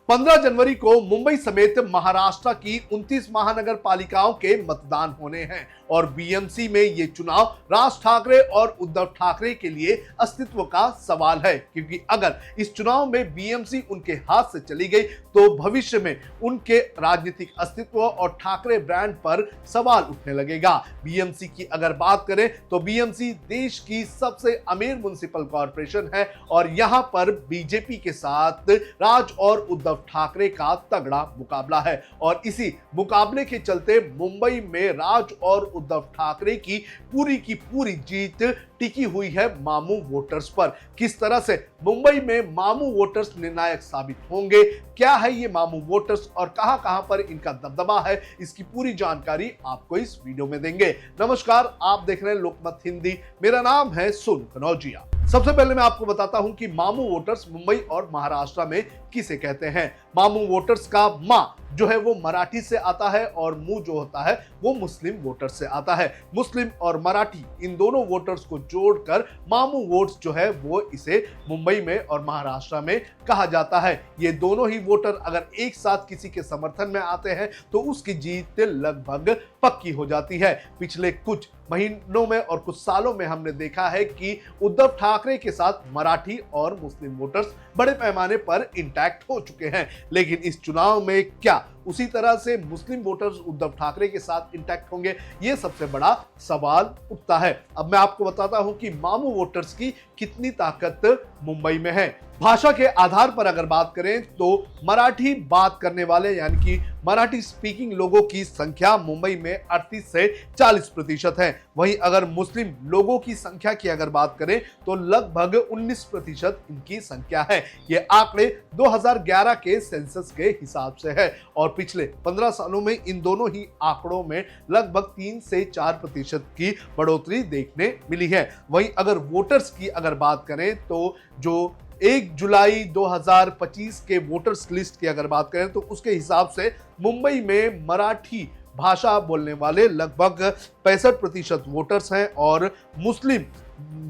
15 जनवरी को मुंबई समेत महाराष्ट्र की 29 महानगर पालिकाओं के मतदान होने हैं और बीएमसी में ये चुनाव राज ठाकरे और उद्धव ठाकरे के लिए अस्तित्व का सवाल है, क्योंकि अगर इस चुनाव में बीएमसी उनके हाथ से चली गई तो भविष्य में उनके राजनीतिक अस्तित्व और ठाकरे ब्रांड पर सवाल उठने लगेगा। बीएमसी की अगर बात करें तो बीएमसी देश की सबसे अमीर म्युनिसिपल कॉरपोरेशन है और यहां पर बीजेपी के साथ राज और उद्धव ठाकरे का तगड़ा मुकाबला है और इसी मुकाबले के चलते मुंबई में राज और उद्धव ठाकरे की पूरी जीत टिकी हुई है मामू वोटर्स पर। किस तरह से मुंबई में मामू वोटर्स निर्णायक साबित होंगे, क्या है ये मामू वोटर्स और कहां पर इनका दबदबा है, इसकी पूरी जानकारी आपको इस वीडियो में देंगे। नमस्कार, आप देख रहे हैं लोकमत हिंदी, मेरा नाम है सुन कनौजिया। सबसे पहले मैं आपको बताता हूं कि मामू वोटर्स मुंबई और महाराष्ट्र में किसे कहते हैं। मामू वोटर्स का मा जो है वो मराठी से आता है और मु जो होता है वो मुस्लिम वोटर्स से आता है। मुस्लिम और मराठी इन दोनों वोटर्स को जोड़कर मामू वोट्स जो है वो इसे मुंबई में और महाराष्ट्र में कहा जाता है। ये दोनों ही वोटर अगर एक साथ किसी के समर्थन में आते हैं तो उसकी जीत लगभग पक्की हो जाती है। पिछले कुछ महीनों में और कुछ सालों में हमने देखा है कि उद्धव ठाकरे के साथ मराठी और मुस्लिम वोटर्स बड़े पैमाने पर इंटैक्ट हो चुके हैं, लेकिन इस चुनाव में क्या उसी तरह से मुस्लिम वोटर्स उद्धव ठाकरे के साथ इंटैक्ट होंगे, ये सबसे बड़ा सवाल उठता है। अब मैं आपको बताता हूं कि मामू वोटर्स की कितनी ताकत मुंबई में है। भाषा के आधार पर अगर बात करें तो मराठी बात करने वाले यानी कि मराठी स्पीकिंग लोगों की संख्या मुंबई में 38 से 40% है। वहीं अगर मुस्लिम लोगों की संख्या की अगर बात करें तो लगभग 19% इनकी संख्या है। ये आंकड़े 2011 के सेंसस के हिसाब से है और पिछले 15 सालों में इन दोनों ही आंकड़ों में लगभग 3 से 4% की बढ़ोतरी देखने मिली है। वहीं अगर वोटर्स की अगर बात करें तो जो 1 जुलाई 2025 के वोटर्स लिस्ट की अगर बात करें तो उसके हिसाब से मुंबई में मराठी भाषा बोलने वाले लगभग 65% वोटर्स हैं और मुस्लिम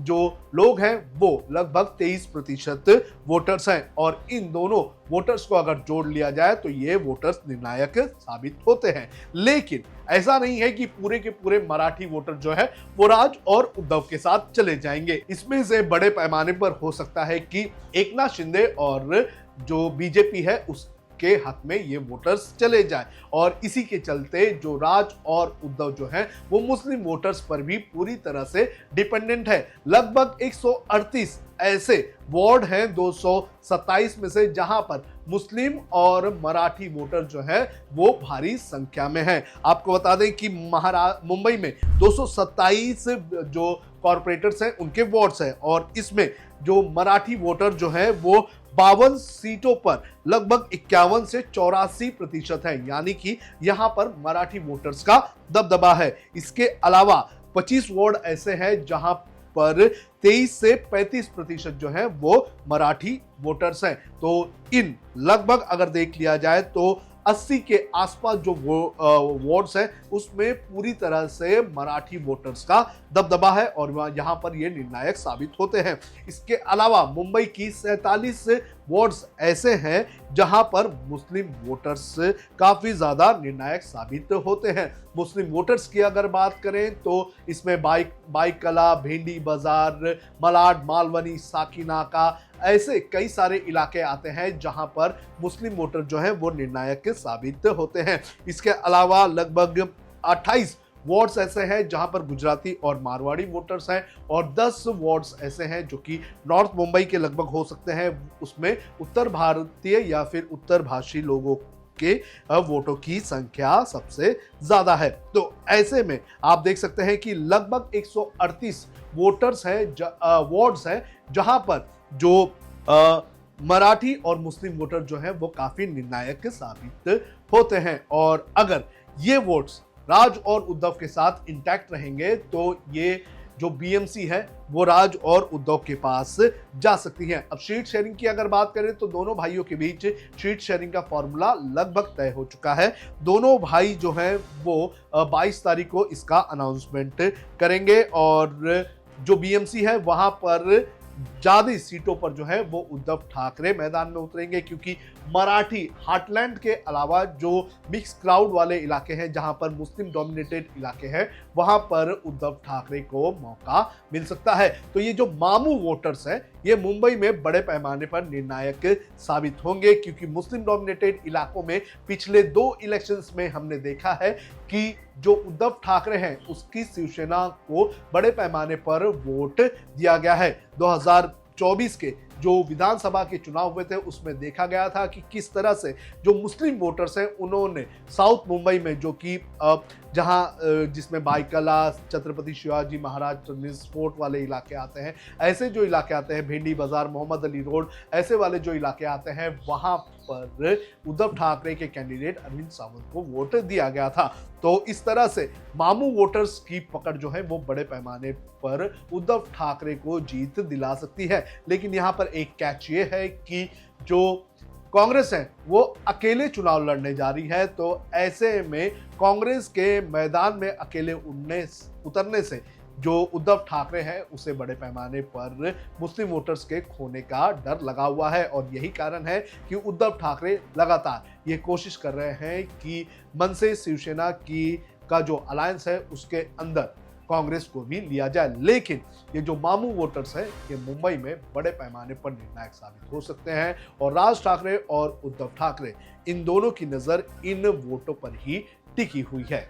जो लोग हैं वो लगभग 23% वोटर्स हैं और इन दोनों वोटर्स को अगर जोड़ लिया जाए तो ये वोटर्स निर्णायक साबित होते हैं। लेकिन ऐसा नहीं है कि पूरे के पूरे मराठी वोटर जो है वो राज और उद्धव के साथ चले जाएंगे। इसमें से बड़े पैमाने पर हो सकता है कि एकनाथ शिंदे और जो बीजेपी है उस के हक में ये वोटर्स चले जाए और इसी के चलते जो राज और उद्धव जो है वो मुस्लिम वोटर्स पर भी पूरी तरह से डिपेंडेंट है। लगभग 138 ऐसे वार्ड हैं 227 में से जहां पर मुस्लिम और मराठी वोटर जो है वो भारी संख्या में है। आपको बता दें कि मुंबई में 227 जो कॉर्पोरेटर्स हैं उनके वार्ड्स हैं और इसमें जो मराठी वोटर जो है वो 52 सीटों पर लगभग 51 से 84% है, यानी कि यहां पर मराठी वोटर्स का दबदबा है। इसके अलावा 25 वार्ड ऐसे हैं जहां पर 23 से 35% जो है वो मराठी वोटर्स हैं। तो इन लगभग अगर देख लिया जाए तो 80 के आसपास जो वार्ड्स हैं उसमें पूरी तरह से मराठी वोटर्स का दबदबा है और यहाँ पर ये निर्णायक साबित होते हैं। इसके अलावा मुंबई की 47 वार्ड्स ऐसे हैं जहां पर मुस्लिम वोटर्स काफी ज्यादा निर्णायक साबित होते हैं। मुस्लिम वोटर्स की अगर बात करें तो इसमें बाइक कला, भेंडी बाजार, मलाड, मालवनी, साकीनाका ऐसे कई सारे इलाके आते हैं जहां पर मुस्लिम वोटर जो है वो निर्णायक साबित होते हैं। इसके अलावा लगभग 28 वार्ड्स ऐसे हैं जहां पर गुजराती और मारवाड़ी वोटर्स हैं और 10 वार्ड्स ऐसे हैं जो कि नॉर्थ मुंबई के लगभग हो सकते हैं, उसमें उत्तर भारतीय या फिर उत्तर भाषी लोगों के वोटों की संख्या सबसे ज्यादा है। तो ऐसे में आप देख सकते हैं कि लगभग 138 वोटर्स हैं वार्ड्स हैं जहां पर जो मराठी और मुस्लिम वोटर जो है वो काफी निर्णायक साबित होते हैं और अगर ये वोट्स राज और उद्धव के साथ इंटैक्ट रहेंगे तो ये जो बीएमसी है वो राज और उद्धव के पास जा सकती है। अब सीट शेयरिंग की अगर बात करें तो दोनों भाइयों के बीच सीट शेयरिंग का फॉर्मूला लगभग तय हो चुका है। दोनों भाई जो हैं वो 22 तारीख को इसका अनाउंसमेंट करेंगे और जो बीएमसी है वहां पर ज्यादा सीटों पर जो है वो उद्धव ठाकरे मैदान में उतरेंगे, क्योंकि मराठी हार्टलैंड के अलावा जो मिक्स क्राउड वाले इलाके हैं, जहां पर मुस्लिम डोमिनेटेड इलाके हैं, वहां पर उद्धव ठाकरे को मौका मिल सकता है। तो ये जो मामू वोटर्स हैं, ये मुंबई में बड़े पैमाने पर निर्णायक साबित होंगे, क्योंकि मुस्लिम डोमिनेटेड इलाकों में पिछले 2 इलेक्शंस में हमने देखा है कि जो उद्धव ठाकरे हैं उसकी शिवसेना को बड़े पैमाने पर वोट दिया गया है। 2024 के जो विधानसभा के चुनाव हुए थे उसमें देखा गया था कि किस तरह से जो मुस्लिम वोटर्स हैं उन्होंने साउथ मुंबई में, जो कि जहां जिसमें बाइकला, छत्रपति शिवाजी महाराज टर्मिनस फोर्ट वाले इलाके आते हैं, ऐसे जो इलाके आते हैं, भिंडी बाजार, मोहम्मद अली रोड, ऐसे वाले जो इलाके आते हैं, वहां पर उद्धव ठाकरे के कैंडिडेट अरविंद सावंत को वोट दिया गया था। तो इस तरह से मामू वोटर्स की पकड़ जो है वो बड़े पैमाने पर उद्धव ठाकरे को जीत दिला सकती है। लेकिन यहाँ पर एक कैच ये है कि जो कांग्रेस है वो अकेले चुनाव लड़ने जा रही है, तो ऐसे में कांग्रेस के मैदान में अकेले उतरने से जो उद्धव ठाकरे हैं उसे बड़े पैमाने पर मुस्लिम वोटर्स के खोने का डर लगा हुआ है। और यही कारण है कि उद्धव ठाकरे लगातार ये कोशिश कर रहे हैं कि मनसे शिवसेना का जो अलायंस है उसके अंदर कांग्रेस को भी लिया जाए। लेकिन ये जो मामू वोटर्स हैं ये मुंबई में बड़े पैमाने पर निर्णायक साबित हो सकते हैं, और राज ठाकरे और उद्धव ठाकरे इन दोनों की नजर इन वोटों पर ही टिकी हुई है।